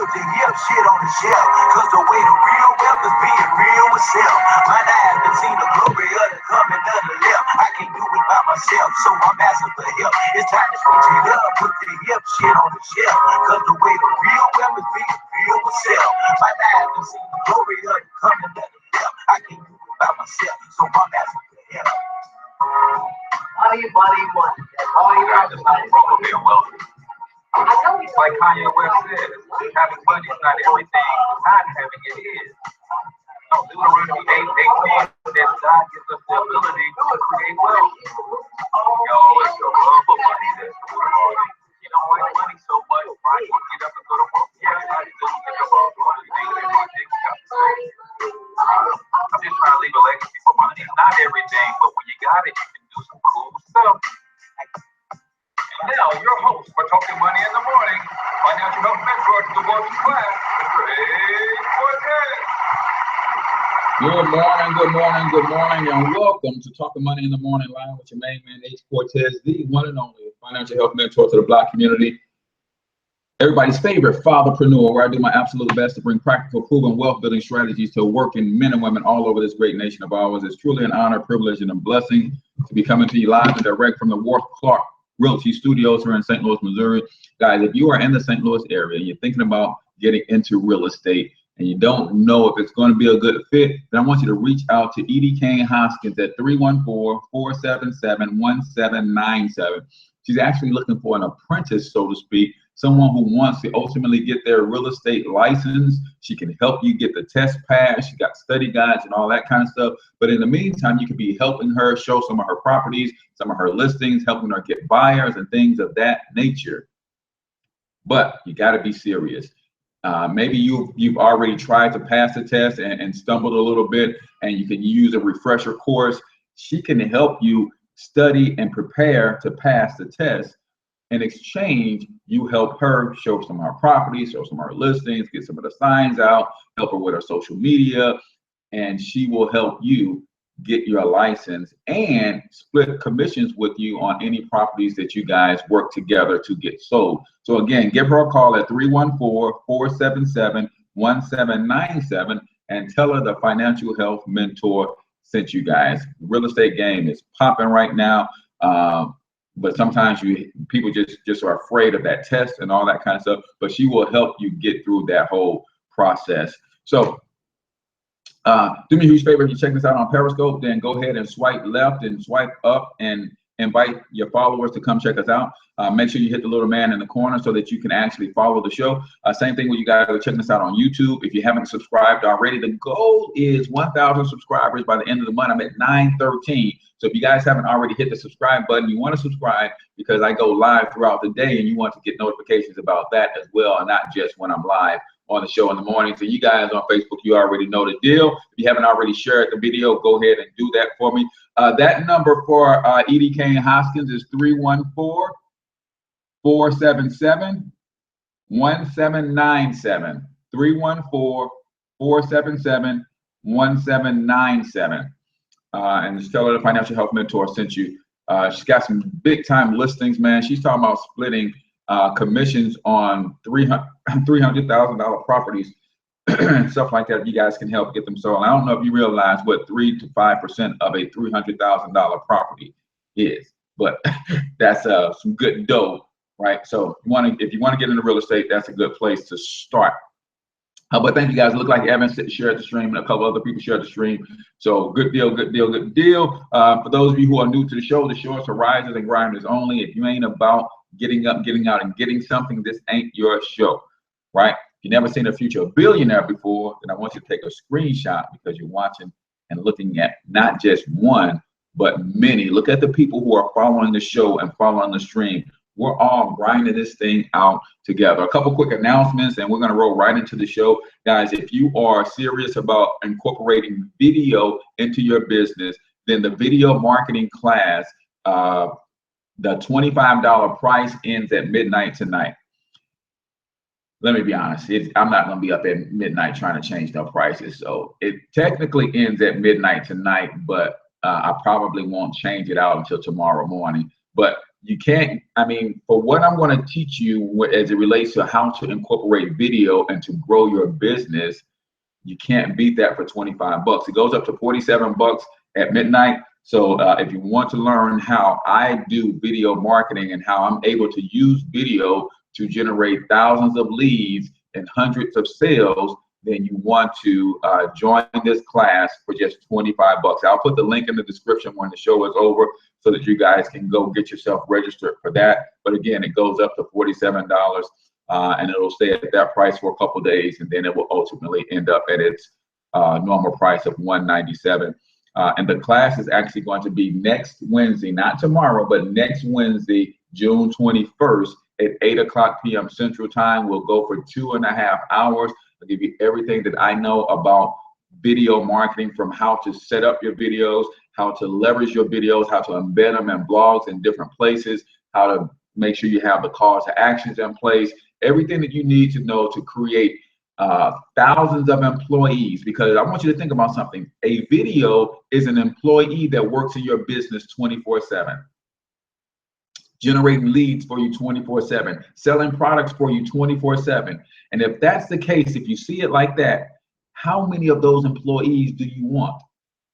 put the hip shit on the shelf. Cause the way the real wealth is being real with self. Mine I haven't seen the glory of the coming of the left. I can do it by myself, so I'm asking for help. It's time to switch it up, put the hip shit on the shelf. Cause the way the real wealth is being real with self. Mine I haven't seen the glory of the coming of the left. I can do it by myself, so I'm asking for help. Money, money, money. All you got is money. Being wealthy. Like Kanye West said, having money is not everything. Not having it is. Deuteronomy 8:18 says God gives us the ability to create wealth. Yo, it's the love of money that's Deuteronomy. You don't like money so much, why you get up and go to work? Yeah, how you do think about doing anything that you think you got to say. I'm just trying to leave a legacy for money. It's not everything, but when you got it, you can do some cool stuff. And now, your host for Talking Money in the Morning, financial health mentor to the working class, Greg Cortez. Good morning, good morning, good morning, and welcome to Talking Money in the Morning Live with your main man, H. Cortez, the one and only financial health mentor to the Black community. Everybody's favorite fatherpreneur, where I do my absolute best to bring practical, proven wealth building strategies to working men and women all over this great nation of ours. It's truly an honor, privilege, and a blessing to be coming to you live and direct from the Worth Clark Realty Studios here in St. Louis, Missouri. Guys, if you are in the St. Louis area and you're thinking about getting into real estate, and you don't know if it's going to be a good fit, then I want you to reach out to Edie Kane Hoskins at 314-477-1797. She's actually looking for an apprentice, so to speak, someone who wants to ultimately get their real estate license. She can help you get the test passed. She got study guides and all that kind of stuff. But in the meantime, you could be helping her show some of her properties, some of her listings, helping her get buyers and things of that nature. But you got to be serious. Maybe you've already tried to pass the test and stumbled a little bit, and you can use a refresher course. She can help you study and prepare to pass the test. In exchange, you help her show some of her properties, show some of her listings, get some of the signs out, help her with her social media, and she will help you get your license and split commissions with you on any properties that you guys work together to get sold. So again, give her a call at 314-477-1797 and tell her the financial health mentor sent you guys. Real estate game is popping right now, but sometimes people just are afraid of that test and all that kind of stuff, but she will help you get through that whole process. So do me a huge favor, if you check this out on Periscope, then go ahead and swipe left and swipe up and invite your followers to come check us out. Make sure you hit the little man in the corner so that you can actually follow the show. Same thing with you guys checking us out on YouTube. If you haven't subscribed already, the goal is 1,000 subscribers by the end of the month. I'm at 913. So if you guys haven't already hit the subscribe button, you want to subscribe because I go live throughout the day and you want to get notifications about that as well, and not just when I'm live on the show in the morning. So you guys on Facebook, you already know the deal. If you haven't already shared the video, go ahead and do that for me. That number for Edie Kane Hoskins is 314-477-1797. 314-477-1797. And just tell her the financial health mentor sent you. She's got some big time listings, man. She's talking about splitting commissions on $300,000 properties and stuff like that. You guys can help get them sold. I don't know if you realize what 3 to 5% of a $300,000 property is, but that's some good dough, right? So if you want to get into real estate, that's a good place to start. But thank you guys. It looked like Evan shared the stream and a couple other people shared the stream. So good deal, good deal, good deal. For those of you who are new to the show is for risers and grinders only. If you ain't about getting up, getting out, and getting something, this ain't your show, right? If you've never seen a future billionaire before, then I want you to take a screenshot because you're watching and looking at not just one, but many. Look at the people who are following the show and following the stream. We're all grinding this thing out together. A couple quick announcements, and we're going to roll right into the show. Guys, if you are serious about incorporating video into your business, then the video marketing class, the $25 price ends at midnight tonight. Let me be honest, I'm not going to be up at midnight trying to change no prices. So it technically ends at midnight tonight, but I probably won't change it out until tomorrow morning. But You can't, I mean, for what I'm going to teach you as it relates to how to incorporate video and to grow your business, you can't beat that for 25 bucks. It goes up to 47 bucks at midnight. So if you want to learn how I do video marketing and how I'm able to use video to generate thousands of leads and hundreds of sales, then you want to join this class for just 25 bucks. I'll put the link in the description when the show is over so that you guys can go get yourself registered for that. But again, it goes up to $47 and it'll stay at that price for a couple days, and then it will ultimately end up at its normal price of $197. And the class is actually going to be next Wednesday, not tomorrow, but next Wednesday, June 21st at 8:00 p.m. Central Time. We'll go for 2.5 hours. I'll give you everything that I know about video marketing, from how to set up your videos, how to leverage your videos, how to embed them in blogs in different places, how to make sure you have the call to actions in place, everything that you need to know to create thousands of employees. Because I want you to think about something. A video is an employee that works in your business 24/7. Generating leads for you 24/7, selling products for you 24/7. And if that's the case, if you see it like that, how many of those employees do you want?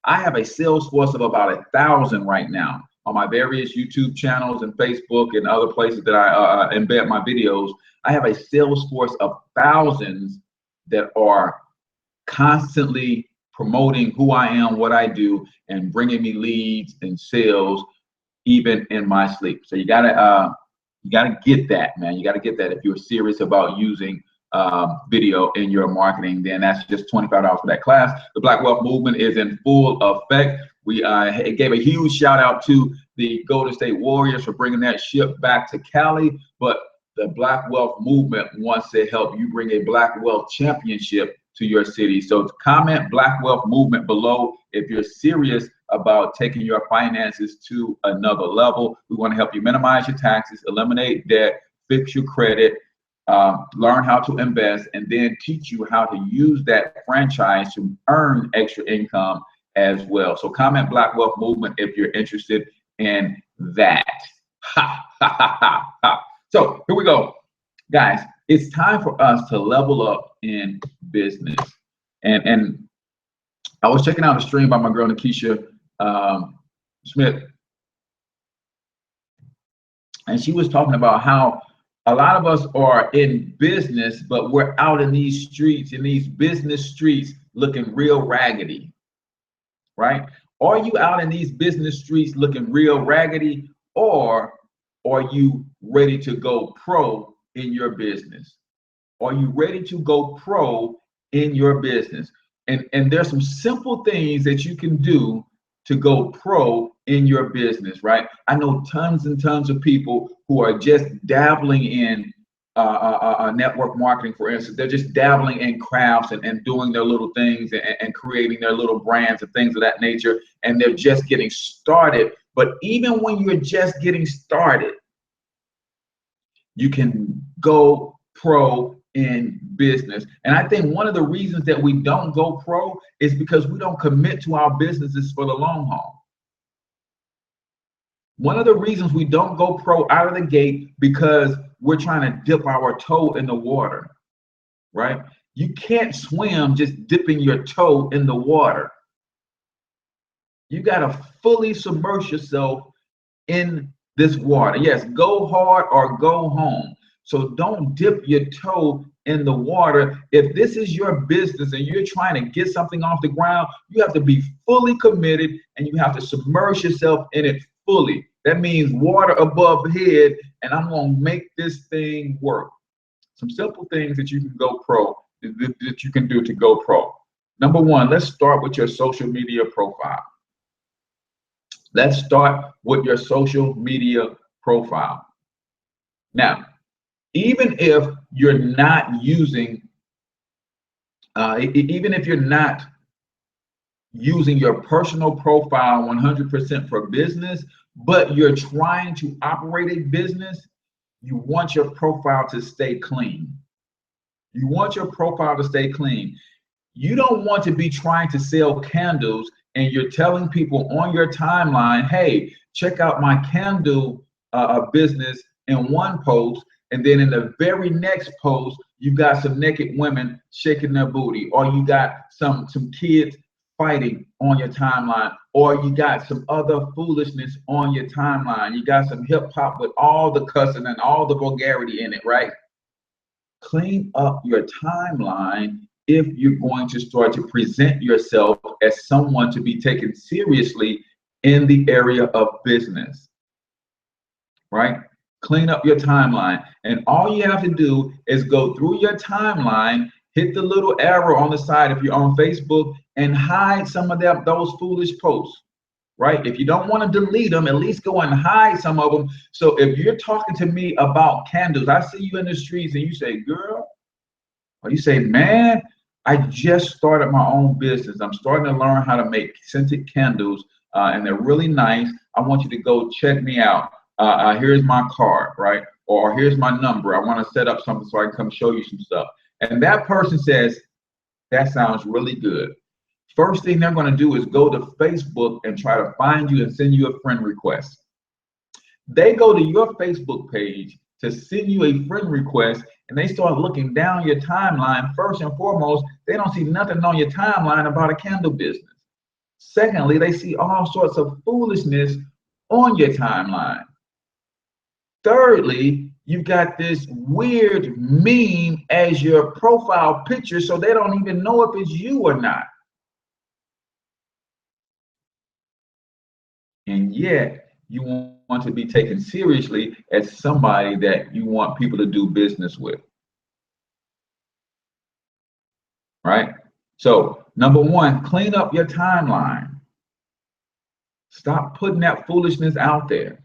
I have a sales force of about 1,000 right now on my various YouTube channels and Facebook and other places that I embed my videos. I have a sales force of thousands that are constantly promoting who I am, what I do, and bringing me leads and sales even in my sleep. So you gotta get that, man. You gotta get that. If you're serious about using video in your marketing, then that's just $25 for that class. The Black Wealth Movement is in full effect. We gave a huge shout out to the Golden State Warriors for bringing that ship back to Cali, but the Black Wealth Movement wants to help you bring a Black Wealth Championship to your city. So comment Black Wealth Movement below if you're serious about taking your finances to another level. We want to help you minimize your taxes, eliminate debt, fix your credit, learn how to invest, and then teach you how to use that franchise to earn extra income as well. So comment Black Wealth Movement if you're interested in that. Ha, ha, ha, ha, ha. So here we go, guys. It's time for us to level up in business. And I was checking out a stream by my girl Nikisha Smith, and she was talking about how a lot of us are in business, but we're out in these streets, in these business streets, looking real raggedy, right? Are you out in these business streets looking real raggedy, or are you ready to go pro in your business? Are you ready to go pro in your business? And there's some simple things that you can do to go pro in your business, right? I know tons and tons of people who are just dabbling in network marketing, for instance. They're just dabbling in crafts and doing their little things and creating their little brands and things of that nature, and they're just getting started. But even when you're just getting started, you can go pro in business. And I think one of the reasons that we don't go pro is because we don't commit to our businesses for the long haul. One of the reasons we don't go pro out of the gate because we're trying to dip our toe in the water, right? You can't swim just dipping your toe in the water. You got to fully submerge yourself in this water. Yes, go hard or go home. So don't dip your toe in the water. If this is your business and you're trying to get something off the ground, you have to be fully committed and you have to submerge yourself in it fully. That means water above head, and I'm going to make this thing work. Some simple things that you can go pro, that you can do to go pro. Number one, let's start with your social media profile. Let's start with your social media profile. Now, even if you're not using, your personal profile 100% for business, but you're trying to operate a business, you want your profile to stay clean. You want your profile to stay clean. You don't want to be trying to sell candles and you're telling people on your timeline, hey, check out my candle business in one post, and then in the very next post, you got some naked women shaking their booty, or you got some kids fighting on your timeline, or you got some other foolishness on your timeline. You got some hip hop with all the cussing and all the vulgarity in it, right? Clean up your timeline if you're going to start to present yourself as someone to be taken seriously in the area of business, right? Clean up your timeline. And all you have to do is go through your timeline, hit the little arrow on the side if you're on Facebook, and hide some of those foolish posts, right? If you don't want to delete them, at least go and hide some of them. So if you're talking to me about candles, I see you in the streets and you say, girl, or you say, man, I just started my own business. I'm starting to learn how to make scented candles, and they're really nice. I want you to go check me out. Here's my card, right? Or here's my number. I want to set up something so I can come show you some stuff. And that person says, that sounds really good. First thing they're going to do is go to Facebook and try to find you and send you a friend request. They go to your Facebook page to send you a friend request, and they start looking down your timeline. First and foremost, they don't see nothing on your timeline about a candle business. Secondly, they see all sorts of foolishness on your timeline. Thirdly, you've got this weird meme as your profile picture, so they don't even know if it's you or not. And yet, you want to be taken seriously as somebody that you want people to do business with. Right? So, number one, clean up your timeline. Stop putting that foolishness out there.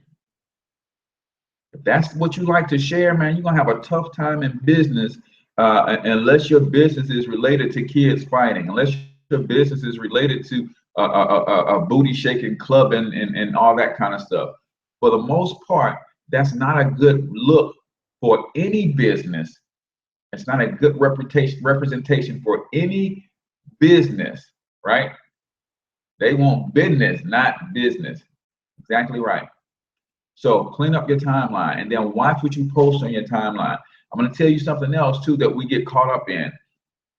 If that's what you like to share, man, you're going to have a tough time in business unless your business is related to kids fighting, unless your business is related to a booty shaking club and all that kind of stuff. For the most part, that's not a good look for any business. It's not a good representation for any business, right? They want business, not business. Exactly right. So clean up your timeline and then watch what you post on your timeline. I'm going to tell you something else too that we get caught up in.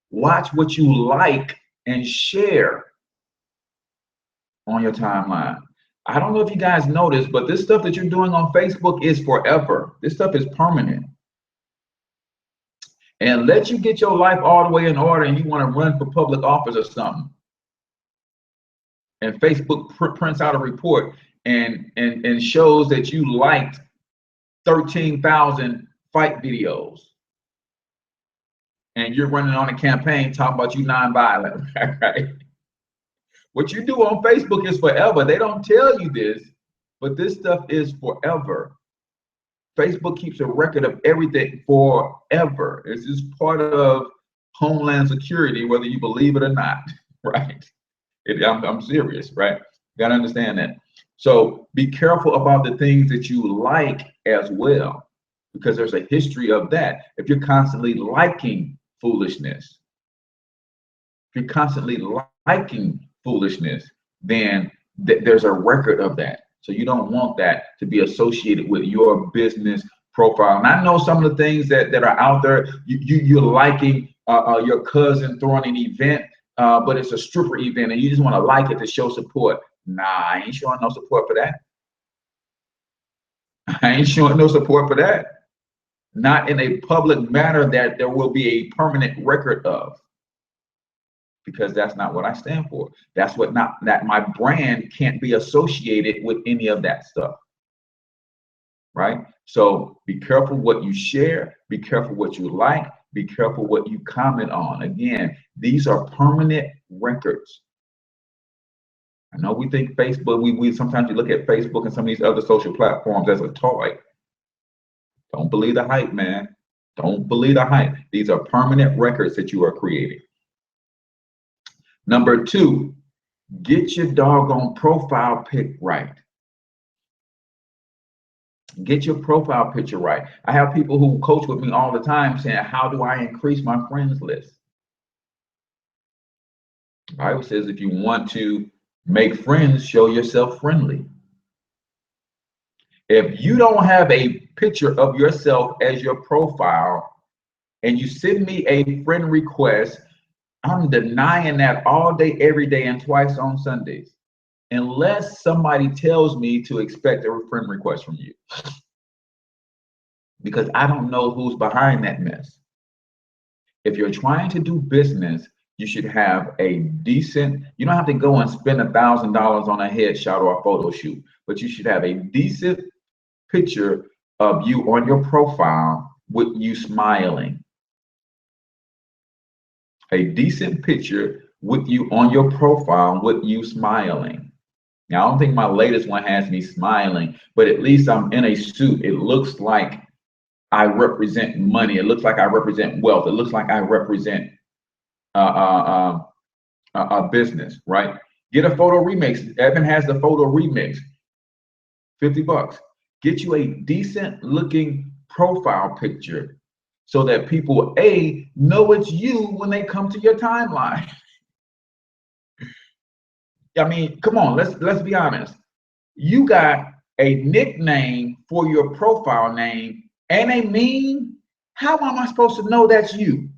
Watch what you like and share on your timeline. I don't know if you guys noticed, but this stuff that you're doing on Facebook is forever. This stuff is permanent. And let you get your life all the way in order and you want to run for public office or something. And Facebook prints out a report and shows that you liked 13,000 fight videos. And you're running on a campaign talking about you nonviolent, right? What you do on Facebook is forever. They don't tell you this, but this stuff is forever. Facebook keeps a record of everything forever. It's just part of Homeland Security, whether you believe it or not, right? I'm serious, right? You gotta understand that. So be careful about the things that you like as well, because there's a history of that. If you're constantly liking foolishness, if you're constantly liking foolishness, then there's a record of that. So you don't want that to be associated with your business profile. And I know some of the things that are out there. You're liking your cousin throwing an event, but it's a stripper event, and you just want to like it to show support. Nah, I ain't showing no support for that. I ain't showing no support for that. Not in a public manner that there will be a permanent record of, because that's not what I stand for. That's what not that my brand can't be associated with any of that stuff. Right? So be careful what you share, be careful what you like, be careful what you comment on. Again, these are permanent records. I know we think Facebook, we sometimes you look at Facebook and some of these other social platforms as a toy. Don't believe the hype, man. Don't believe the hype. These are permanent records that you are creating. Number two, get your doggone profile pic right. Get your profile picture right. I have people who coach with me all the time saying, how do I increase my friends list? The Bible says if you want to make friends, show yourself friendly. If you don't have a picture of yourself as your profile and you send me a friend request, I'm denying that all day, every day, and twice on Sundays, unless somebody tells me to expect a friend request from you. Because I don't know who's behind that mess. If you're trying to do business, you should have a decent, you don't have to go and spend $1,000 on a headshot or a photo shoot, but you should have a decent picture of you on your profile with you smiling. A decent picture with you on your profile with you smiling. Now, I don't think my latest one has me smiling, but at least I'm in a suit. It looks like I represent money. It looks like I represent wealth. It looks like I represent a business, right? Get a photo remix. Evan has the photo remix, $50. Get you a decent looking profile picture so that people, A, know it's you when they come to your timeline. I mean, come on, let's be honest. You got a nickname for your profile name and a meme. How am I supposed to know that's you?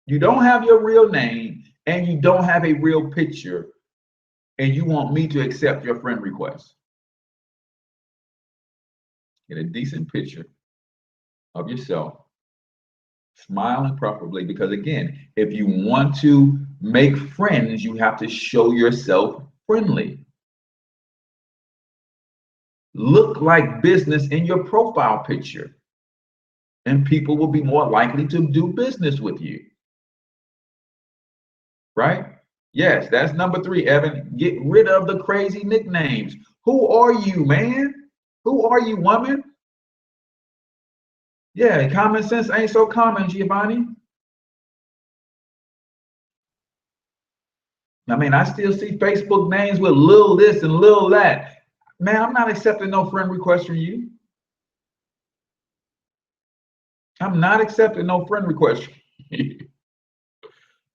You don't have your real name and you don't have a real picture, and you want me to accept your friend request. Get a decent picture of yourself, smiling preferably, because again, if you want to make friends, you have to show yourself friendly. Look like business in your profile picture, and people will be more likely to do business with you. Right? Yes, that's number 3, Evan. Get rid of the crazy nicknames. Who are you, man? Who are you, woman? Yeah, common sense ain't so common, Giovanni. I mean, I still see Facebook names with Lil this and Lil that. Man, I'm not accepting no friend request from you. I'm not accepting no friend request from you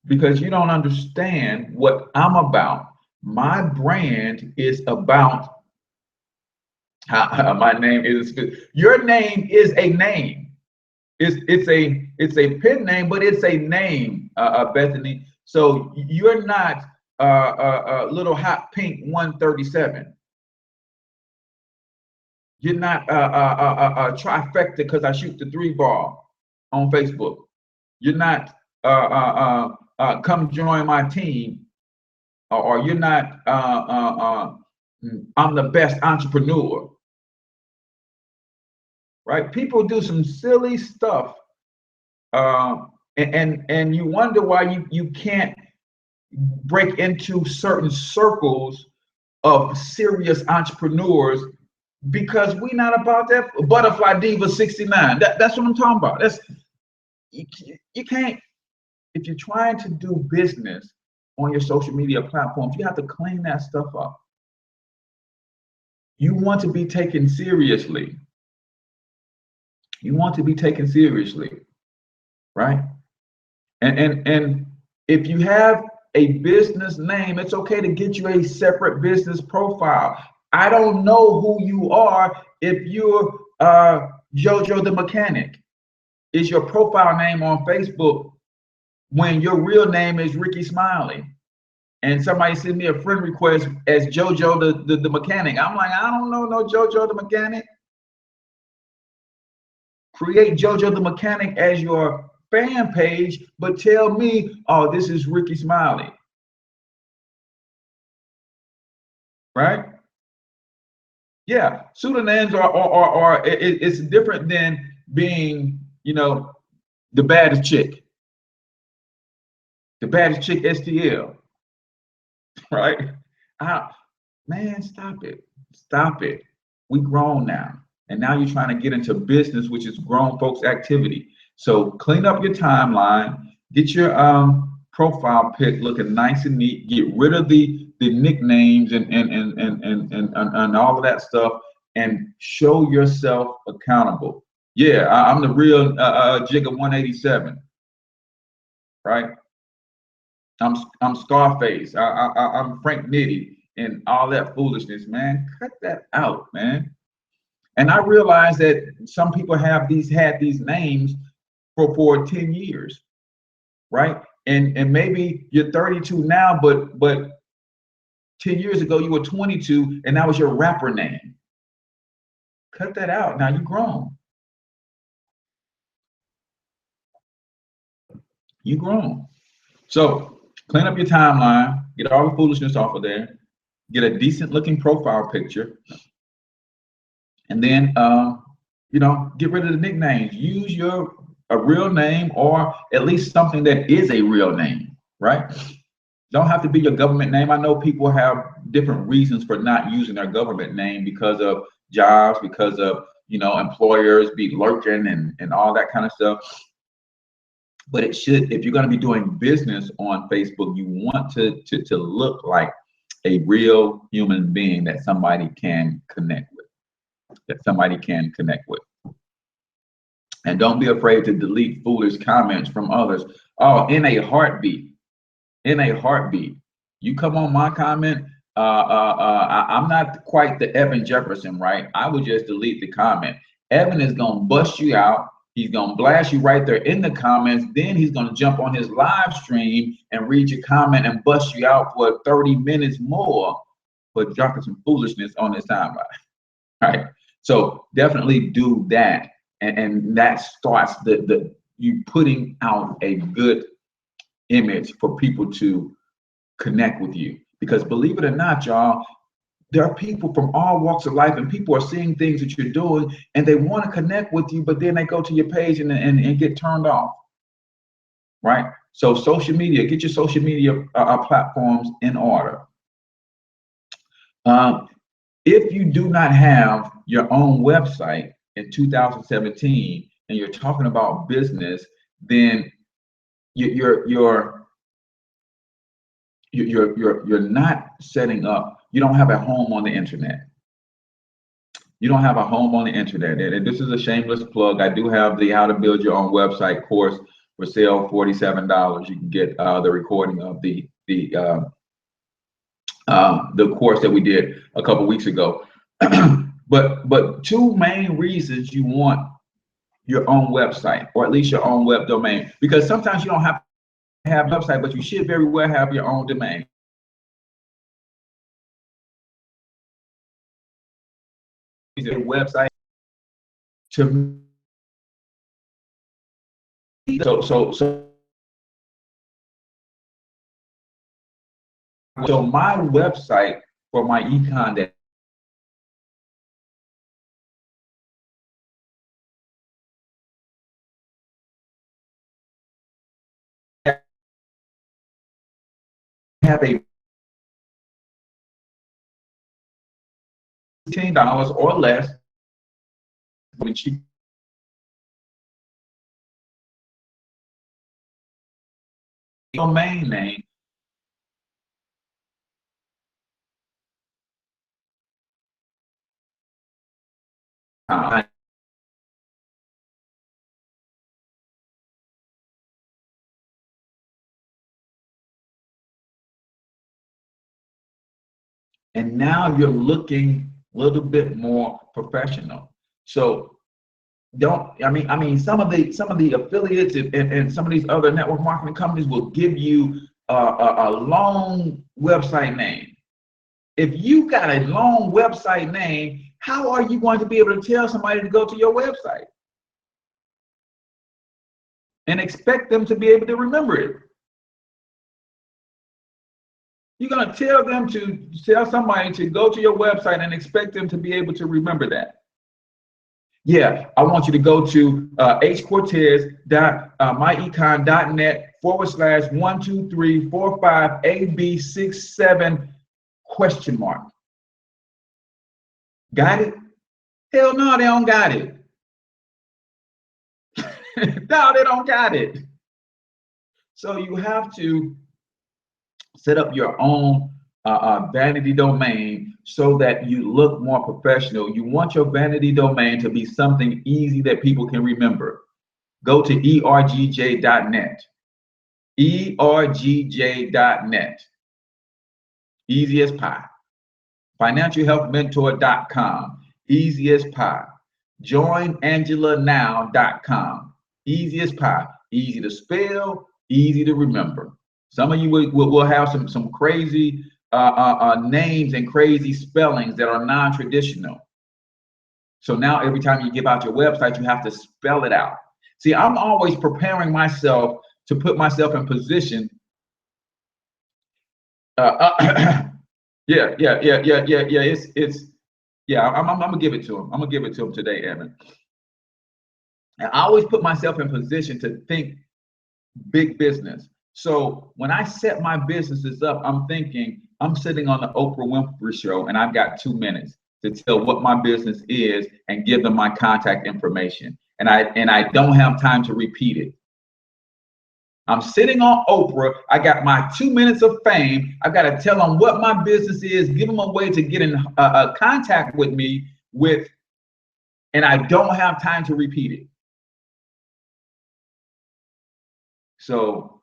because you don't understand what I'm about. My brand is about my name is, your name is a name. It's a pen name, but it's a name, Bethany. So you're not little hot pink 137. You're not trifecta because I shoot the 3 ball on Facebook. You're not come join my team, or you're not I'm the best entrepreneur. Right? People do some silly stuff, and you wonder why you can't break into certain circles of serious entrepreneurs, because we're not about that butterfly diva 69. That's what I'm talking about. That's you can't, if you're trying to do business on your social media platforms, you have to clean that stuff up. You want to be taken seriously. You want to be taken seriously, right? And if you have a business name, it's okay to get you a separate business profile. I don't know who you are if you're JoJo the Mechanic. Is your profile name on Facebook when your real name is Ricky Smiley? And somebody sent me a friend request as JoJo the Mechanic. I'm like, I don't know no JoJo the Mechanic. Create JoJo the Mechanic as your fan page, but tell me, oh, this is Ricky Smiley. Right? Yeah, pseudonyms are it's different than being, the baddest chick. The baddest chick STL. Right? Man, stop it. Stop it. We grown now. And now you're trying to get into business, which is grown folks activity. So clean up your timeline, get your profile pic looking nice and neat, get rid of the nicknames and all of that stuff, and show yourself accountable. Yeah, I'm the real Jigga 187, right? I'm Scarface. I'm Frank Nitty. and all that foolishness, man. Cut that out, man. And I realize that some people had these names for 10 years, right? And maybe you're 32 now, but 10 years ago you were 22 and that was your rapper name. Cut that out. Now you're grown. You grown. So clean up your timeline, get all the foolishness off of there, get a decent looking profile picture, and then get rid of the nicknames. Use a real name, or at least something that is a real name, right? Don't have to be your government name. I know people have different reasons for not using their government name because of jobs, because of employers be lurking and all that kind of stuff. But it should, if you're going to be doing business on Facebook, you want to look like a real human being that somebody can connect with. And don't be afraid to delete foolish comments from others. Oh, in a heartbeat. You come on my comment, I'm not quite the Evan Jefferson, right? I would just delete the comment. Evan is gonna bust you out. He's gonna blast you right there in the comments. Then he's gonna jump on his live stream and read your comment and bust you out for 30 minutes more for dropping some foolishness on his timeline. Right? So definitely do that. And that starts you putting out a good image for people to connect with you. Because believe it or not, y'all, there are people from all walks of life, and people are seeing things that you're doing and they want to connect with you, but then they go to your page and get turned off. Right? So social media, get your social media platforms in order. If you do not have your own website in 2017 and you're talking about business, then you're not setting up. You don't have a home on the internet. And this is a shameless plug. I do have the How to Build Your Own Website course for sale, $47. You can get the recording of the course that we did a couple weeks ago. But two main reasons you want your own website, or at least your own web domain, because sometimes you don't have to have a website, but you should very well have your own domain. A website to so my website for my econ that have a $10 or less when you domain name. And now you're looking a little bit more professional. So I mean some of the affiliates and some of these other network marketing companies will give you a long website name. If you got a long website name, how are you going to be able to tell somebody to go to your website and expect them to be able to remember it? You're going to tell somebody to go to your website and expect them to be able to remember that. Yeah, I want you to go to hcortez.myecon.net/12345AB67 ? Got it? Hell no, they don't got it. No, they don't got it. So you have to set up your own vanity domain so that you look more professional. You want your vanity domain to be something easy that people can remember. Go to ergj.net. ergj.net. Easy as pie. financialhealthmentor.com, easy as pie. Joinangelanow.com, easy as pie, easy to spell, easy to remember. Some of you will have some crazy names and crazy spellings that are non-traditional. So now every time you give out your website, you have to spell it out. See, I'm always preparing myself to put myself in position. Yeah. I'm gonna give it to him. I'm gonna give it to him today, Evan. And I always put myself in position to think big business. So when I set my businesses up, I'm thinking I'm sitting on the Oprah Winfrey Show, and I've got 2 minutes to tell what my business is and give them my contact information. And I don't have time to repeat it. I'm sitting on Oprah. I got my 2 minutes of fame. I've got to tell them what my business is, give them a way to get in contact with me with, and I don't have time to repeat it. So,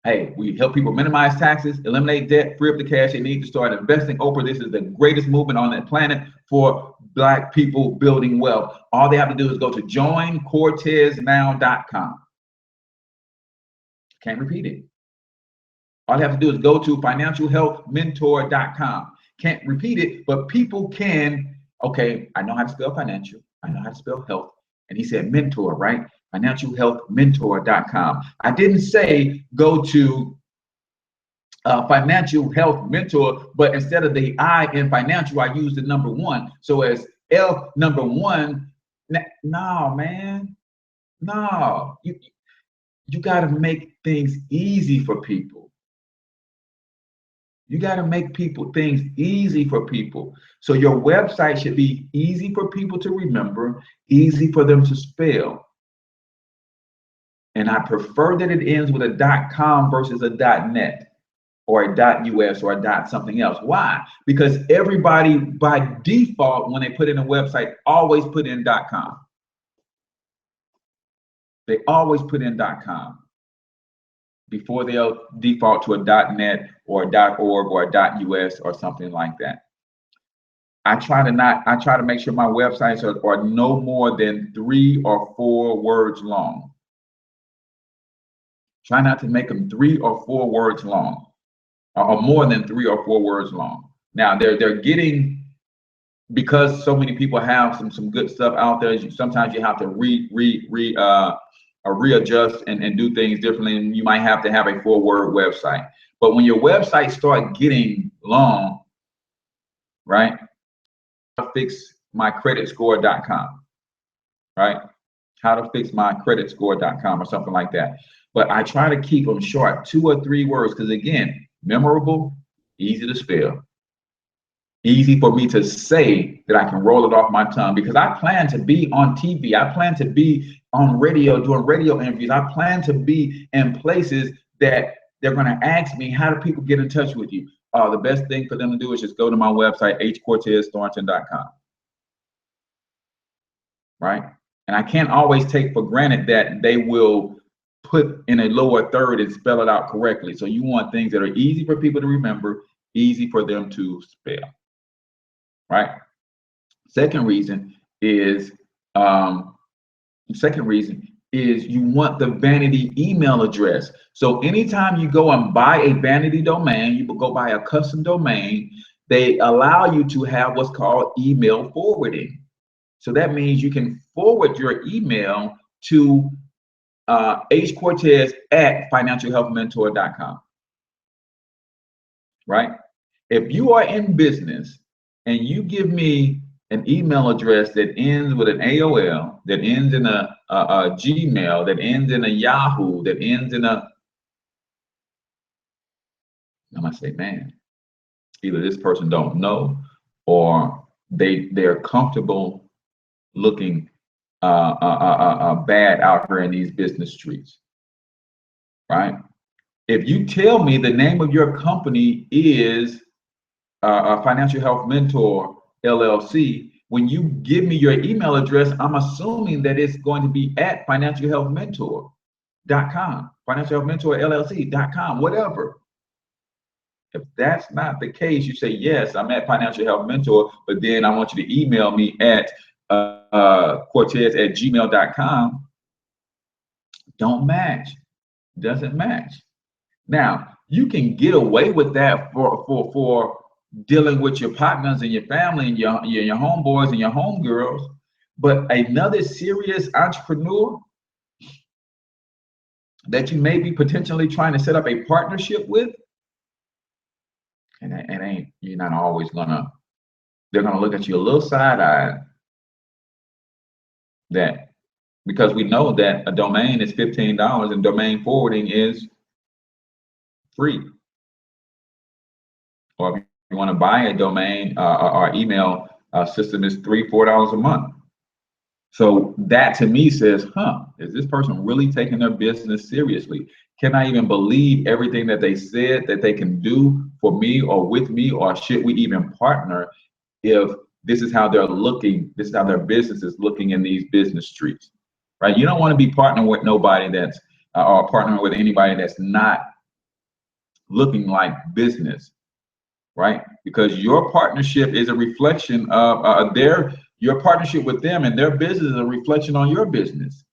hey, we help people minimize taxes, eliminate debt, free up the cash they need to start investing. Oprah, this is the greatest movement on the planet for Black people building wealth. All they have to do is go to joincorteznow.com. Can't repeat it. All you have to do is go to financialhealthmentor.com. Can't repeat it, but people can. Okay, I know how to spell financial. I know how to spell health. And he said mentor, right? Financialhealthmentor.com. I didn't say go to Financial Health Mentor, but instead of the I in financial, I used the number 1. So as L number 1, no, man. No. You got to make things easy for people. You got to make things easy for people. So your website should be easy for people to remember, easy for them to spell. And I prefer that it ends with a .com versus a .net or a .us or a something else. Why? Because everybody by default, when they put in a website, always put in .com. They always put in .com before they'll default to a .net or a .org or a .us or something like that. I try to make sure my websites are no more than 3 or 4 words long. Try not to make them 3 or 4 words long, or more than 3 or 4 words long. Now they're getting, because so many people have some good stuff out there. Sometimes you have to readjust and do things differently, and you might have to have a 4-word website. But when your website start getting long, right? How to fix my credit score.com, right? How to fix my credit score.com or something like that. But I try to keep them short, 2 or 3 words, because again, memorable, easy to spell, easy for me to say that I can roll it off my tongue, because I plan to be on TV. I plan to be on radio, doing radio interviews. I plan to be in places that they're going to ask me, how do people get in touch with you? The best thing for them to do is just go to my website, hcortezthornton.com. Right? And I can't always take for granted that they will put in a lower third and spell it out correctly. So you want things that are easy for people to remember, easy for them to spell. Right? Second reason is you want the vanity email address. So anytime you go and buy a vanity domain, you go buy a custom domain, they allow you to have what's called email forwarding. So that means you can forward your email to hcortez@financialhealthmentor.com. Right? If you are in business and you give me an email address that ends with an AOL, that ends in a Gmail, that ends in a Yahoo, that ends in a, I might say, man, either this person don't know, or they're comfortable looking bad out here in these business streets, right? If you tell me the name of your company is a Financial Health Mentor LLC, when you give me your email address, I'm assuming that it's going to be at financialhealthmentor.com, financialhealthmentorllc.com, whatever. If that's not the case, you say, yes, I'm at Financial Health Mentor, but then I want you to email me at Cortez@gmail.com. Don't match. Doesn't match. Now, you can get away with that for dealing with your partners and your family and your homeboys and your homegirls, but another serious entrepreneur that you may be potentially trying to set up a partnership with, and ain't you're not always gonna, they're gonna look at you a little side-eyed, that because we know that a domain is $15 and domain forwarding is free. Or if you want to buy a domain, our email system is $3-4 a month. So that to me says, is this person really taking their business seriously? Can I even believe everything that they said that they can do for me or with me, or should we even partner if this is how they're looking, this is how their business is looking in these business streets, right? You don't want to be partnering with nobody that's, or partnering with anybody that's not looking like business, right? Because your partnership is a reflection of your partnership with them, and their business is a reflection on your business.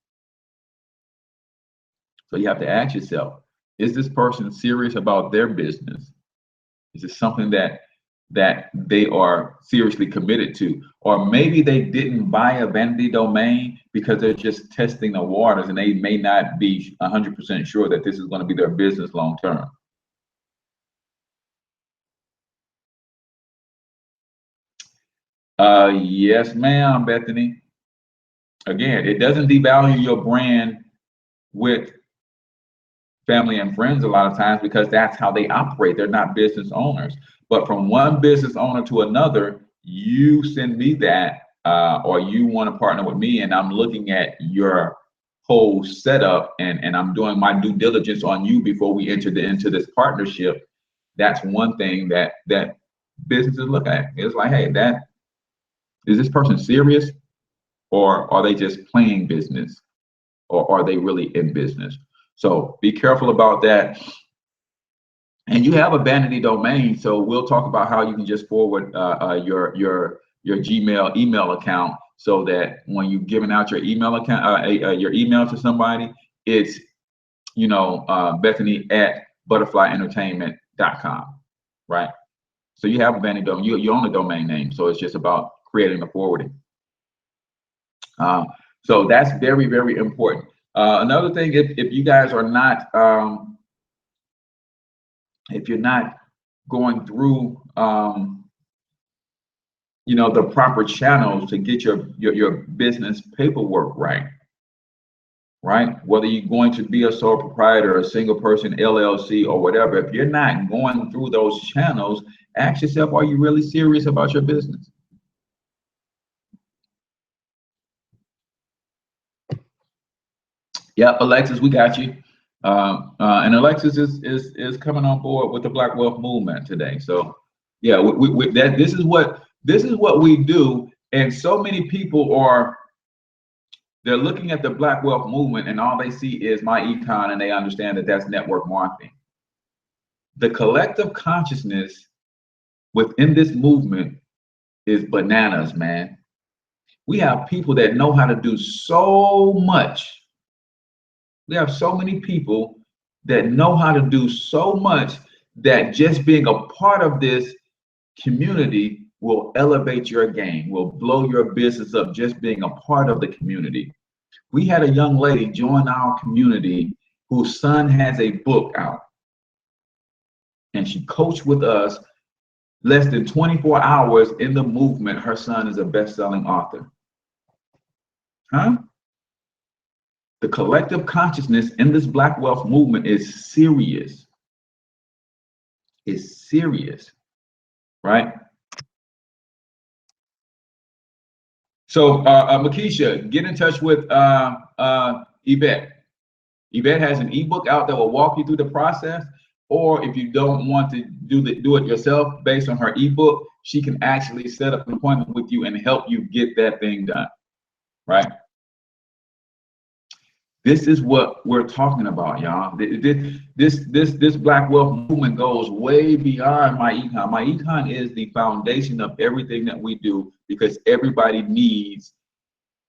So you have to ask yourself, is this person serious about their business? Is it something that they are seriously committed to? Or maybe they didn't buy a vanity domain because they're just testing the waters and they may not be 100% sure that this is going to be their business long term. Yes, ma'am, Bethany. Again, it doesn't devalue your brand with family and friends a lot of times because that's how they operate. They're not business owners. But from one business owner to another, you send me that, or you want to partner with me, and I'm looking at your whole setup, and I'm doing my due diligence on you before we enter into this partnership. That's one thing that businesses look at. It's like, hey, is this person serious, or are they just playing business, or are they really in business? So be careful about that. And you have a vanity domain, so we'll talk about how you can just forward your Gmail email account, so that when you're giving out your email account, your email to somebody, it's Bethany@butterflyentertainment.com, right? So you have a vanity domain, you own a domain name, so it's just about creating the forwarding. So that's very, very important. Another thing, if you guys are not, if you're not going through, the proper channels to get your business paperwork right, whether you're going to be a sole proprietor, a single person LLC, or whatever, if you're not going through those channels, ask yourself, are you really serious about your business? Yep, Alexis, we got you. And Alexis is coming on board with the Black Wealth Movement today. So yeah, this is what we do. And so many people they're looking at the Black Wealth Movement and all they see is my econ, and they understand that that's network marketing. The collective consciousness within this movement is bananas, man. We have people that know how to do so much. We have so many people that know how to do so much that just being a part of this community will elevate your game, will blow your business up, just being a part of the community. We had a young lady join our community whose son has a book out, and she coached with us. Less than 24 hours in the movement, her son is a best-selling author. The collective consciousness in this Black Wealth Movement is serious. It's serious, right? So, Makisha, get in touch with Yvette. Yvette has an ebook out that will walk you through the process. Or if you don't want to do it yourself based on her ebook, she can actually set up an appointment with you and help you get that thing done, right? This is what we're talking about, y'all. This Black wealth movement goes way beyond my econ. My econ is the foundation of everything that we do because everybody needs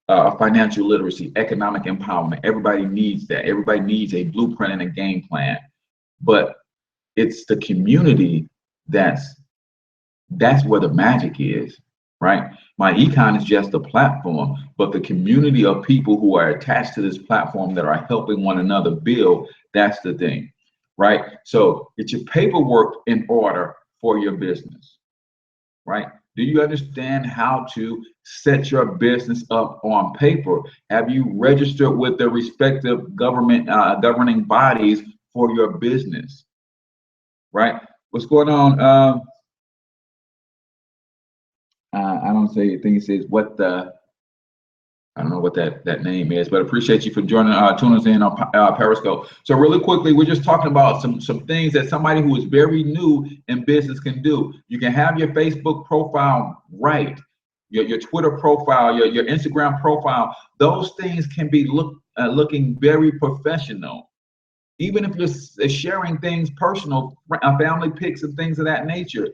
financial literacy, economic empowerment. Everybody needs that. Everybody needs a blueprint and a game plan. But it's the community that's where the magic is, right? My econ is just a platform, but the community of people who are attached to this platform that are helping one another build, that's the thing, right? So get your paperwork in order for your business, right? Do you understand how to set your business up on paper? Have you registered with the respective government governing bodies for your business, right? What's going on? I don't say, I think it says what the, I don't know what that name is, but appreciate you for joining, tuning us in on Periscope. So really quickly, we're just talking about some things that somebody who is very new in business can do. You can have your Facebook profile right, your Twitter profile, your Instagram profile. Those things can be looking very professional. Even if you're sharing things personal, family pics and things of that nature.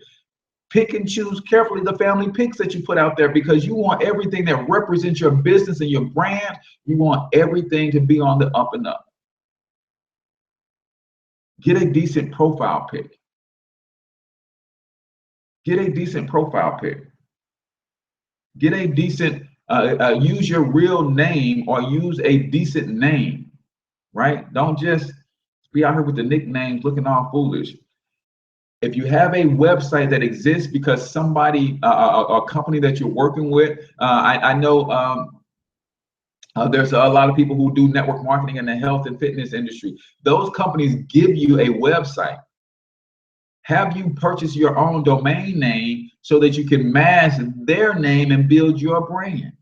Pick and choose carefully the family pics that you put out there because you want everything that represents your business and your brand. You want everything to be on the up and up. Get a decent profile pic. Get a decent profile pic. Get a decent, use your real name or use a decent name, right? Don't just be out here with the nicknames looking all foolish. If you have a website that exists because somebody, a company that you're working with, I know there's a lot of people who do network marketing in the health and fitness industry. Those companies give you a website. Have you purchase your own domain name so that you can mask their name and build your brand?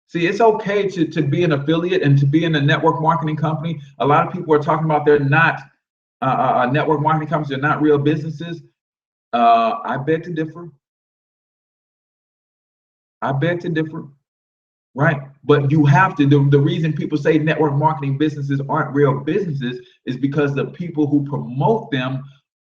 See, it's okay to be an affiliate and to be in a network marketing company. A lot of people are talking about they're not network marketing companies, they're not real businesses. I beg to differ. I beg to differ, right? But you have to, the reason people say network marketing businesses aren't real businesses is because the people who promote them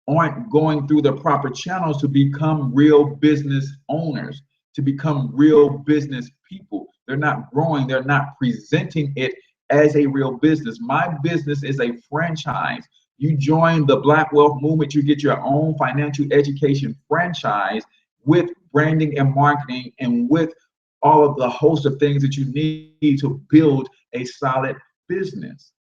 aren't going through the proper channels to become real business owners, to become real business people. They're not growing, they're not presenting it as a real business. My business is a franchise. You join the Black Wealth Movement, you get your own financial education franchise with branding and marketing and with all of the host of things that you need to build a solid business.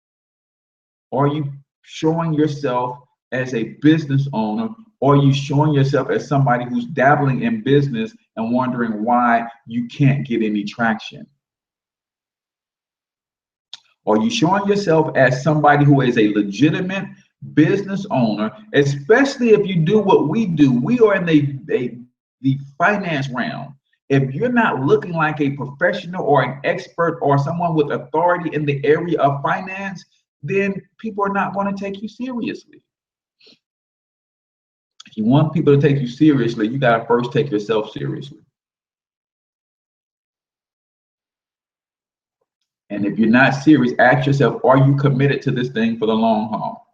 Are you showing yourself as a business owner, or are you showing yourself as somebody who's dabbling in business and wondering why you can't get any traction? Are you showing yourself as somebody who is a legitimate business owner, especially if you do what we do? We are in the finance realm. If you're not looking like a professional or an expert or someone with authority in the area of finance, then people are not going to take you seriously. If you want people to take you seriously, you got to first take yourself seriously. And if you're not serious, ask yourself, are you committed to this thing for the long haul?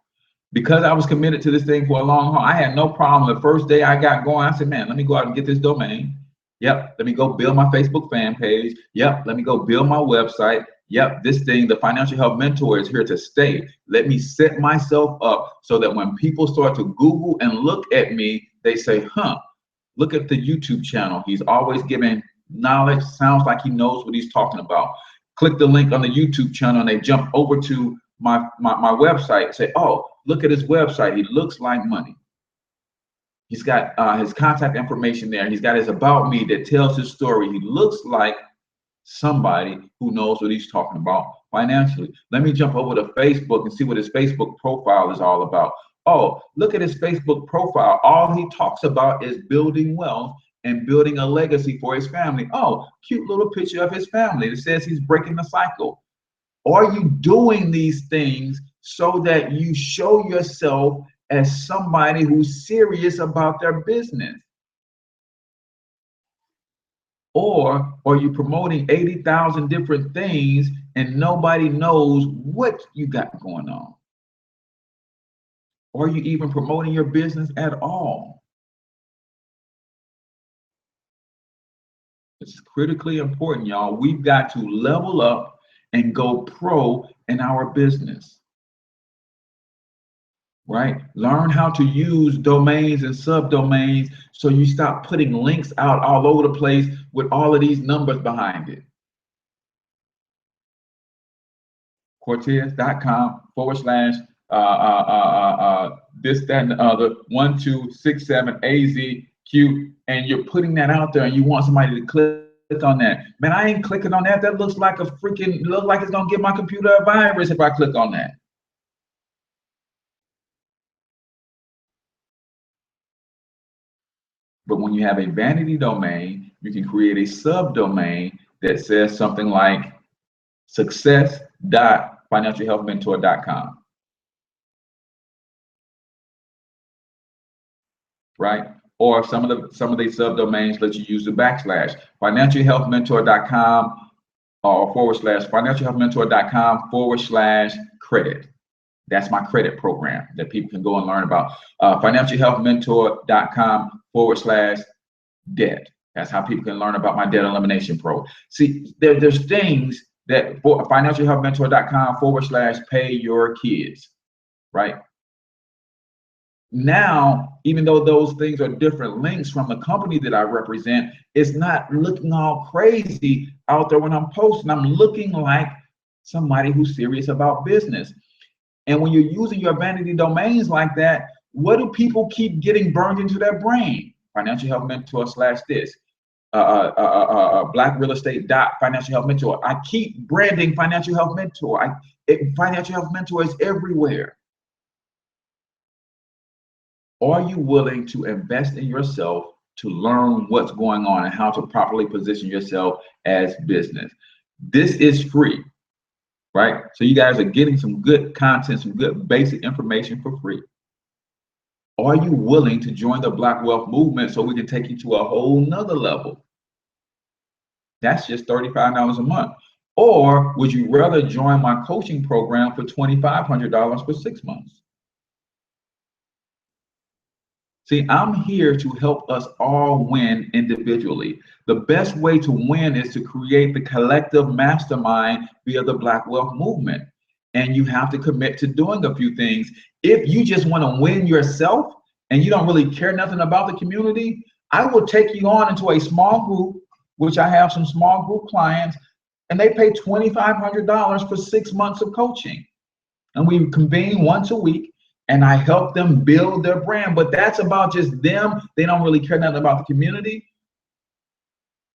Because I was committed to this thing for a long haul, I had no problem. The first day I got going, I said, man, let me go out and get this domain. Yep, let me go build my Facebook fan page. Yep, let me go build my website. Yep, this thing, the Financial Health Mentor, is here to stay. Let me set myself up so that when people start to Google and look at me, they say, huh, look at the YouTube channel. He's always giving knowledge. Sounds like he knows what he's talking about. Click the link on the YouTube channel and they jump over to my website and say, oh, look at his website. He looks like money. He's got his contact information there. He's got his about me that tells his story. He looks like somebody who knows what he's talking about financially. Let me jump over to Facebook and see what his Facebook profile is all about. Oh, look at his Facebook profile. All he talks about is building wealth and building a legacy for his family. Oh, cute little picture of his family that says he's breaking the cycle. Are you doing these things so that you show yourself as somebody who's serious about their business? Or are you promoting 80,000 different things and nobody knows what you got going on? Or are you even promoting your business at all? It's critically important, y'all. We've got to level up and go pro in our business, right? Learn how to use domains and subdomains so you stop putting links out all over the place with all of these numbers behind it. Cortez.com / this, that, and the other 1267 AZQ, and you're putting that out there and you want somebody to click on that. Man, I ain't clicking on that. That looks like looks like it's gonna give my computer a virus if I click on that. But when you have a vanity domain, you can create a subdomain that says something like success.financialhealthmentor.com. Right? Or some of the subdomains let you use the backslash financialhealthmentor.com or financialhealthmentor.com / credit. That's my credit program that people can go and learn about. Financialhealthmentor.com / debt. That's how people can learn about my debt elimination pro. See, there's things that for financialhealthmentor.com / pay your kids, right? Now, even though those things are different links from the company that I represent, it's not looking all crazy out there when I'm posting. I'm looking like somebody who's serious about business. And when you're using your vanity domains like that, what do people keep getting burned into their brain? Financial Health Mentor / this. Black Real Estate Financial Health Mentor. I keep branding Financial Health Mentor. Financial Health Mentor is everywhere. Are you willing to invest in yourself to learn what's going on and how to properly position yourself as business? This is free, right? So you guys are getting some good content, some good basic information for free. Are you willing to join the Black Wealth Movement so we can take you to a whole nother level? That's just $35 a month. Or would you rather join my coaching program for $2,500 for 6 months? See, I'm here to help us all win individually. The best way to win is to create the collective mastermind via the Black Wealth Movement. And you have to commit to doing a few things. If you just want to win yourself and you don't really care nothing about the community, I will take you on into a small group, which I have some small group clients, and they pay $2,500 for 6 months of coaching. And we convene once a week. And I help them build their brand, but that's about just them. They don't really care nothing about the community.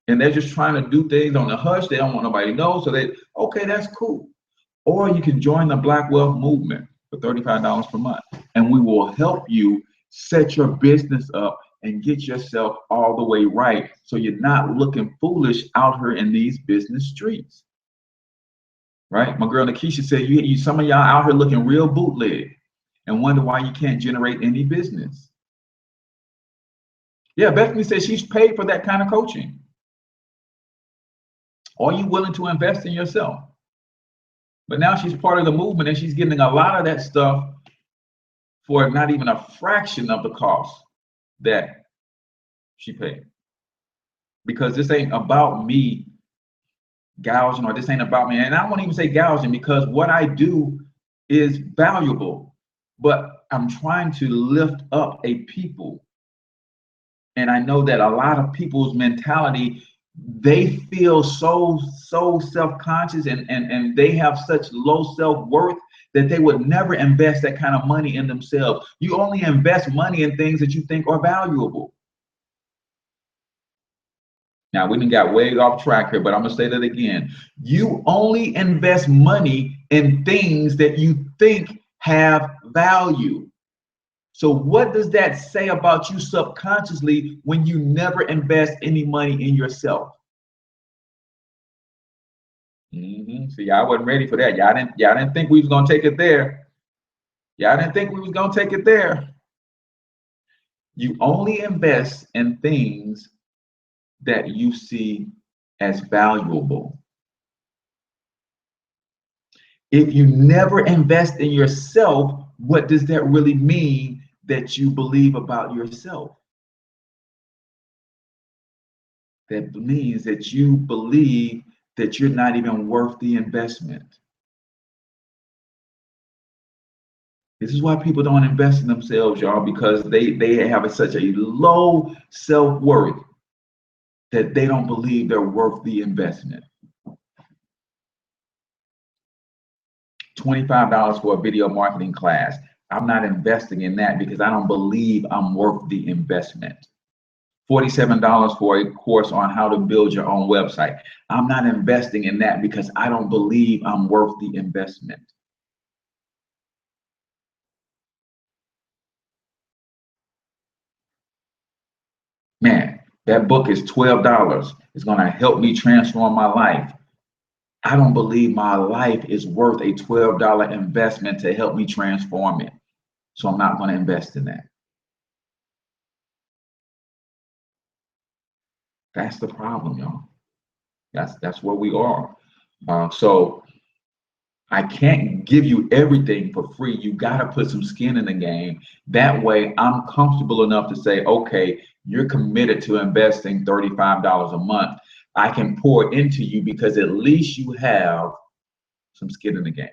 And they're just trying to do things on the hush. They don't want nobody to know. So okay, that's cool. Or you can join the Black Wealth Movement for $35 per month. And we will help you set your business up and get yourself all the way right. So you're not looking foolish out here in these business streets. Right? My girl Nikisha said, some of y'all out here looking real bootleg and wonder why you can't generate any business. Yeah, Bethany says she's paid for that kind of coaching. Are you willing to invest in yourself? But now she's part of the movement and she's getting a lot of that stuff for not even a fraction of the cost that she paid. Because this ain't about me gouging, or this ain't about me. And I won't even say gouging, because what I do is valuable. But I'm trying to lift up a people. And I know that a lot of people's mentality, they feel so self-conscious and they have such low self-worth that they would never invest that kind of money in themselves. You only invest money in things that you think are valuable. Now, we done got way off track here, but I'm gonna say that again. You only invest money in things that you think have value. So what does that say about you subconsciously when you never invest any money in yourself? See, I wasn't ready for that. Y'all didn't think we was gonna take it there. Y'all didn't think we was gonna take it there. You only invest in things that you see as valuable. If you never invest in yourself, what does that really mean that you believe about yourself? That means that you believe that you're not even worth the investment. This is why people don't invest in themselves, y'all, because they have such a low self-worth that they don't believe they're worth the investment. $25 for a video marketing class. I'm not investing in that because I don't believe I'm worth the investment. $47 for a course on how to build your own website. I'm not investing in that because I don't believe I'm worth the investment. Man, that book is $12. It's going to help me transform my life. I don't believe my life is worth a $12 investment to help me transform it. So I'm not going to invest in that. That's the problem, y'all. That's where we are. So I can't give you everything for free. You got to put some skin in the game. That way I'm comfortable enough to say, okay, you're committed to investing $35 a month. I can pour into you because at least you have some skin in the game.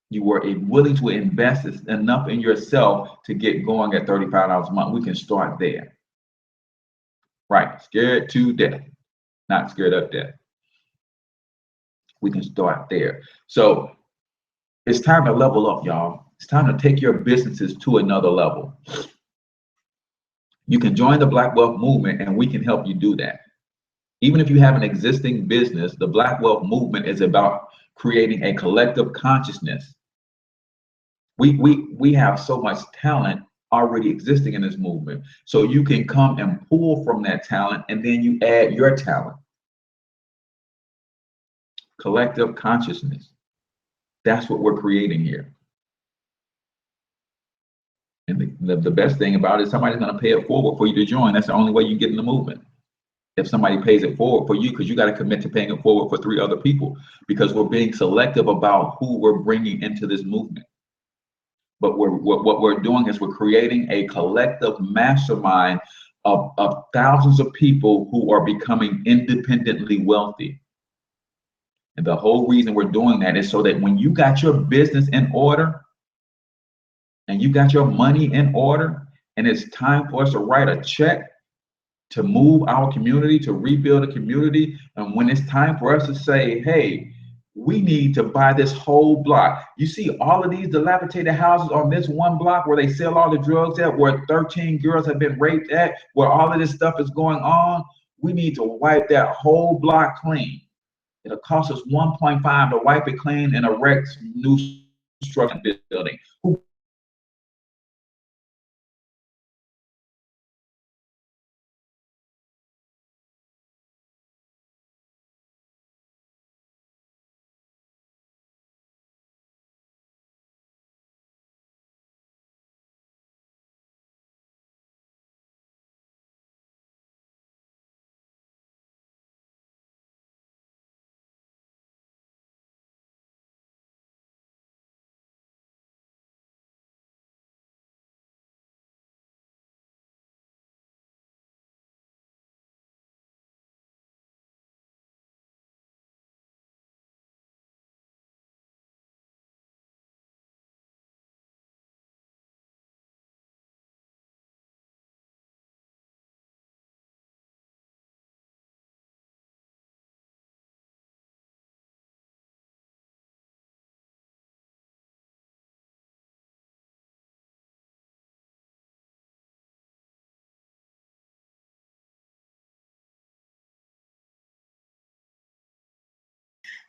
You were willing to invest enough in yourself to get going at $35 a month. We can start there. Right, scared to death, not scared of death. We can start there. So it's time to level up, y'all. It's time to take your businesses to another level. You can join the Black Wealth Movement and we can help you do that. Even if you have an existing business, the Black Wealth Movement is about creating a collective consciousness. We have so much talent already existing in this movement. So you can come and pull from that talent and then you add your talent. Collective consciousness. That's what we're creating here. And the best thing about it is somebody's going to pay it forward for you to join. That's the only way you get in the movement. If somebody pays it forward for you, because you got to commit to paying it forward for 3 other people, because we're being selective about who we're bringing into this movement. But what we're doing is we're creating a collective mastermind of thousands of people who are becoming independently wealthy. And the whole reason we're doing that is so that when you got your business in order and you got your money in order, and it's time for us to write a check to move our community, to rebuild a community, and when it's time for us to say, hey, we need to buy this whole block. You see all of these dilapidated houses on this one block where they sell all the drugs at, where 13 girls have been raped at, where all of this stuff is going on. We need to wipe that whole block clean. It'll cost us 1.5 to wipe it clean and erect some new structure building.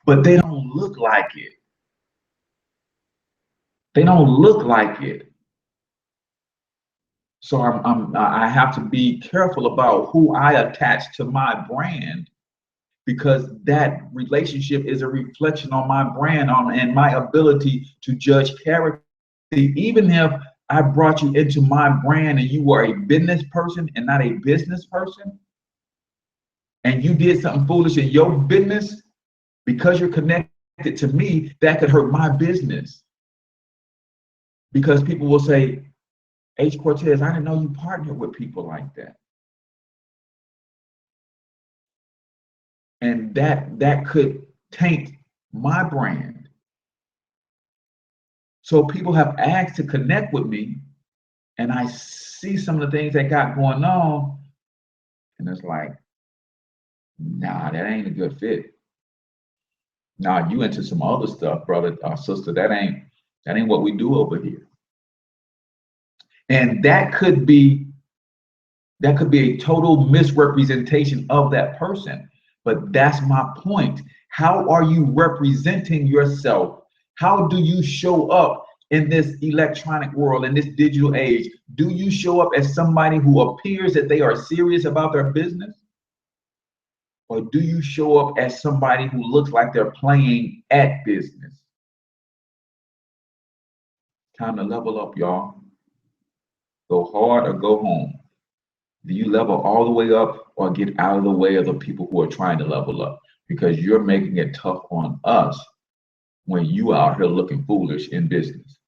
But they don't look like it. They don't look like it. So I have to be careful about who I attach to my brand, because that relationship is a reflection on my brand and my ability to judge character. Even if I brought you into my brand and you were a business person and not a business person, and you did something foolish in your business, because you're connected to me, that could hurt my business. Because people will say, H. Cortez, I didn't know you partnered with people like that. And that could taint my brand. So people have asked to connect with me, and I see some of the things that got going on, and it's like, nah, that ain't a good fit. Nah, you into some other stuff, brother or sister. That ain't what we do over here. And that could be a total misrepresentation of that person. But that's my point. How are you representing yourself? How do you show up in this electronic world, in this digital age? Do you show up as somebody who appears that they are serious about their business? Or do you show up as somebody who looks like they're playing at business? Time to level up, y'all. Go hard or go home. Do you level all the way up or get out of the way of the people who are trying to level up? Because you're making it tough on us when you are out here looking foolish in business.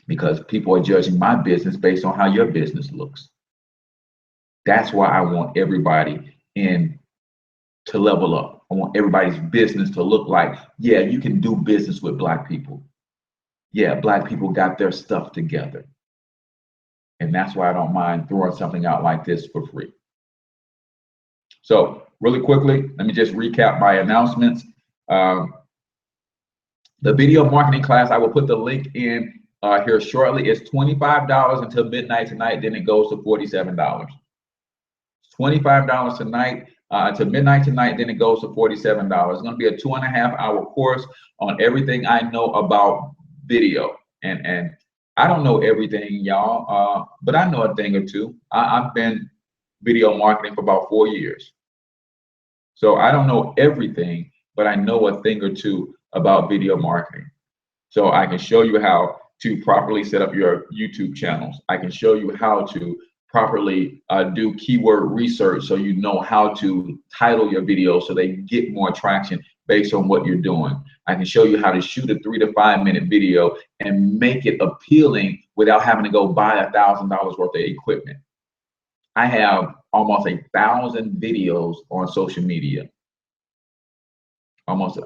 Because people are judging my business based on how your business looks. That's why I want everybody in to level up. I want everybody's business to look like, yeah, you can do business with Black people. Yeah, Black people got their stuff together. And that's why I don't mind throwing something out like this for free. So really quickly, let me just recap my announcements. The video marketing class, I will put the link in here shortly. It's $25 until midnight tonight, then it goes to $47. $25 tonight until midnight tonight, then it goes to $47. It's going to be a 2.5-hour course on everything I know about video. And I don't know everything, y'all, but I know a thing or two. I've been video marketing for about 4 years. So I don't know everything, but I know a thing or two about video marketing. So I can show you how to properly set up your YouTube channels. I can show you how to properly do keyword research so you know how to title your videos so they get more traction based on what you're doing. I can show you how to shoot a 3 to 5 minute video and make it appealing without having to go buy $1,000 worth of equipment. I have almost 1,000 videos on social media. Almost.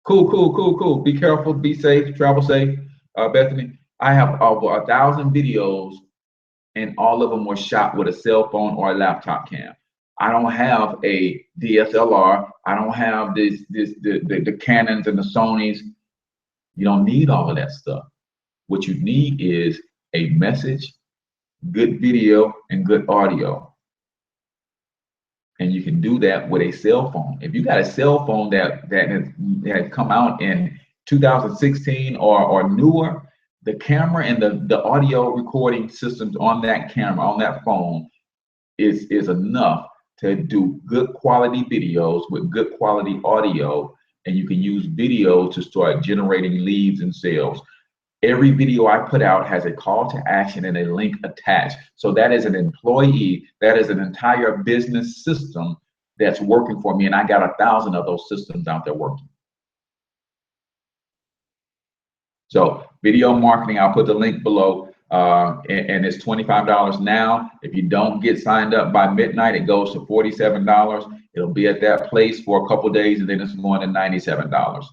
Cool. Be careful, be safe, travel safe. Bethany, I have over 1,000 videos, and all of them were shot with a cell phone or a laptop cam. I don't have a DSLR. I don't have the Canons and the Sonys. You don't need all of that stuff. What you need is a message, good video, and good audio. And you can do that with a cell phone. If you got a cell phone that has come out in 2016 or newer, the camera and the audio recording systems on that camera, on that phone, is enough to do good quality videos with good quality audio. And you can use video to start generating leads and sales. Every video I put out has a call to action and a link attached. So that is an employee, that is an entire business system that's working for me. And I got 1,000 of those systems out there working. So video marketing, I'll put the link below, and it's $25 now. If you don't get signed up by midnight, it goes to $47. It'll be at that place for a couple days, and then it's going to $97.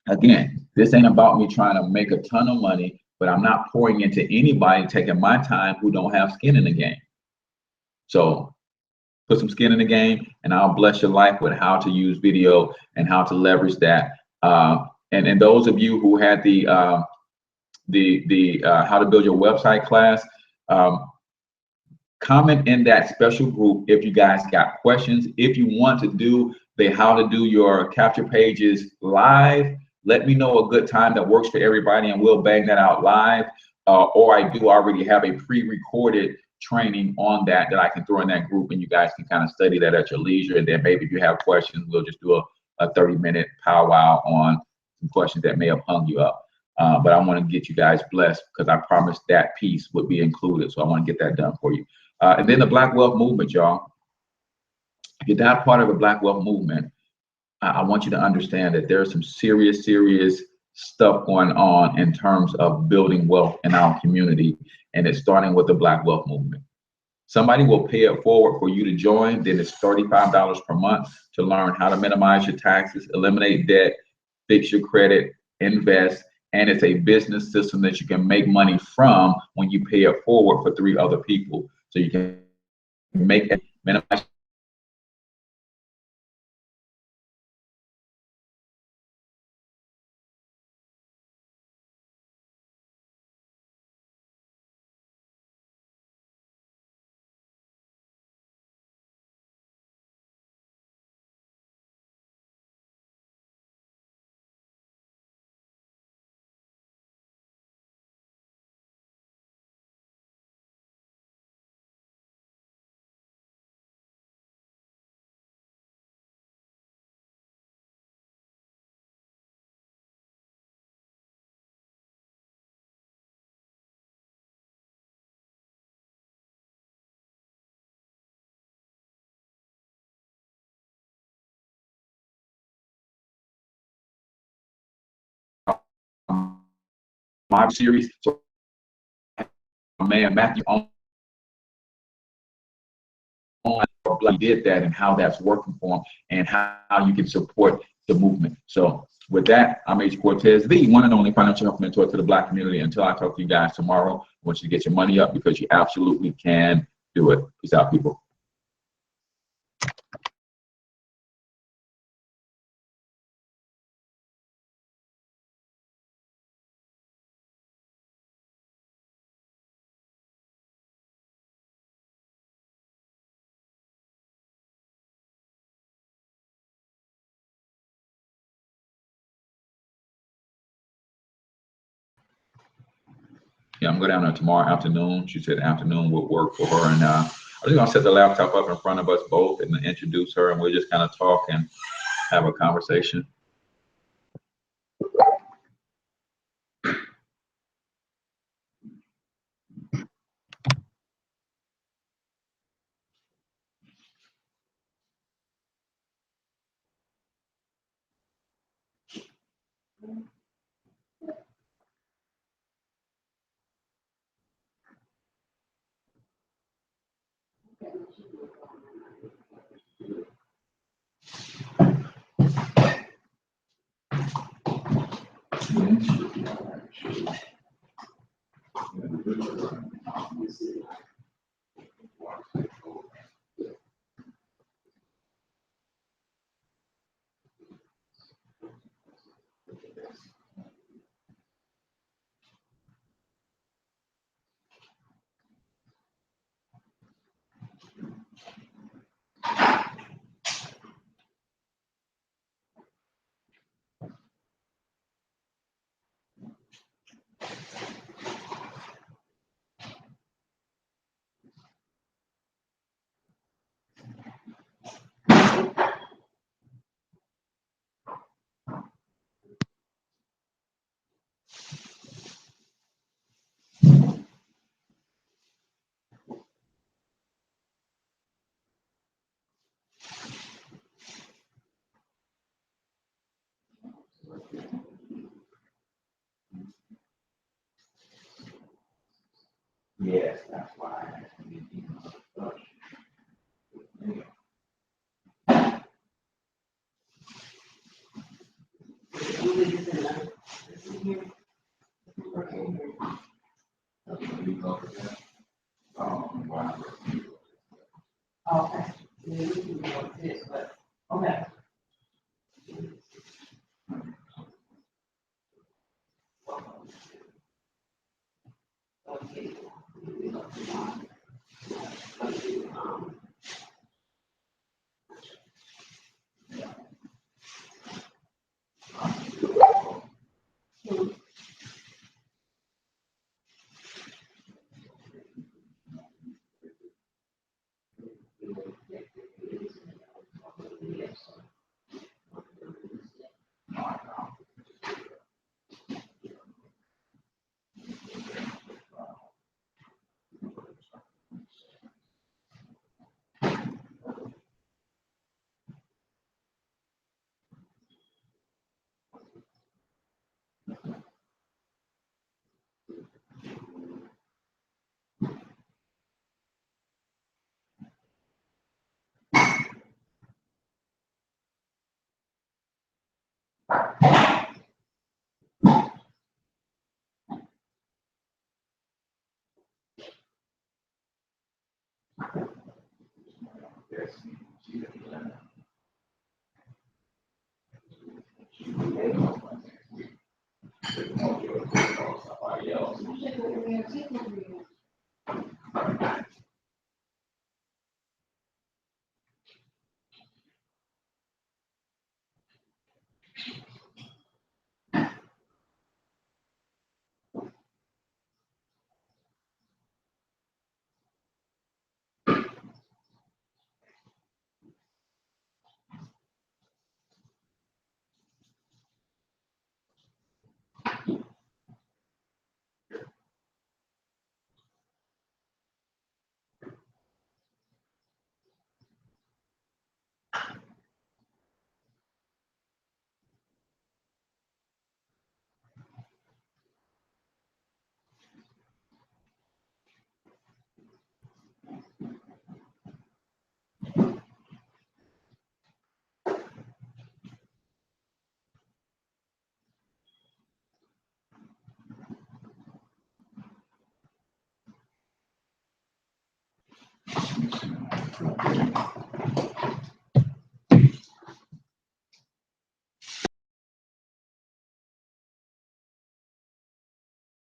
Again, this ain't about me trying to make a ton of money, but I'm not pouring into anybody taking my time who don't have skin in the game. So put some skin in the game, and I'll bless your life with how to use video and how to leverage that. And those of you who had the how to build your website class, comment in that special group if you guys got questions. If you want to do the how to do your capture pages live, let me know a good time that works for everybody, and we'll bang that out live. Or I do already have a pre-recorded training on that I can throw in that group, and you guys can kind of study that at your leisure. And then maybe if you have questions, we'll just do a 30-minute powwow on some questions that may have hung you up. but I want to get you guys blessed because I promised that piece would be included. So I want to get that done for you. And then the Black Wealth Movement, y'all. If you're not part of the Black Wealth Movement, I want you to understand that there's some serious stuff going on in terms of building wealth in our community, and it's starting with the Black Wealth Movement. Somebody will pay it forward for you to join. Then it's $35 per month to learn how to minimize your taxes, eliminate debt, fix your credit, invest, and it's a business system that you can make money from when you pay it forward for 3 other people. So you can make it minimize my series. So, man, Matthew he did that and how that's working for him and how you can support the movement. So with that, I'm H. Cortez, the one and only financial health mentor to the Black community. Until I talk to you guys tomorrow, I want you to get your money up because you absolutely can do it. Peace out, people. Yeah, I'm going down there tomorrow afternoon. She said afternoon would work for her. And I'm just going to set the laptop up in front of us both and introduce her. And we'll just kind of talk and have a conversation. Yes, that's why.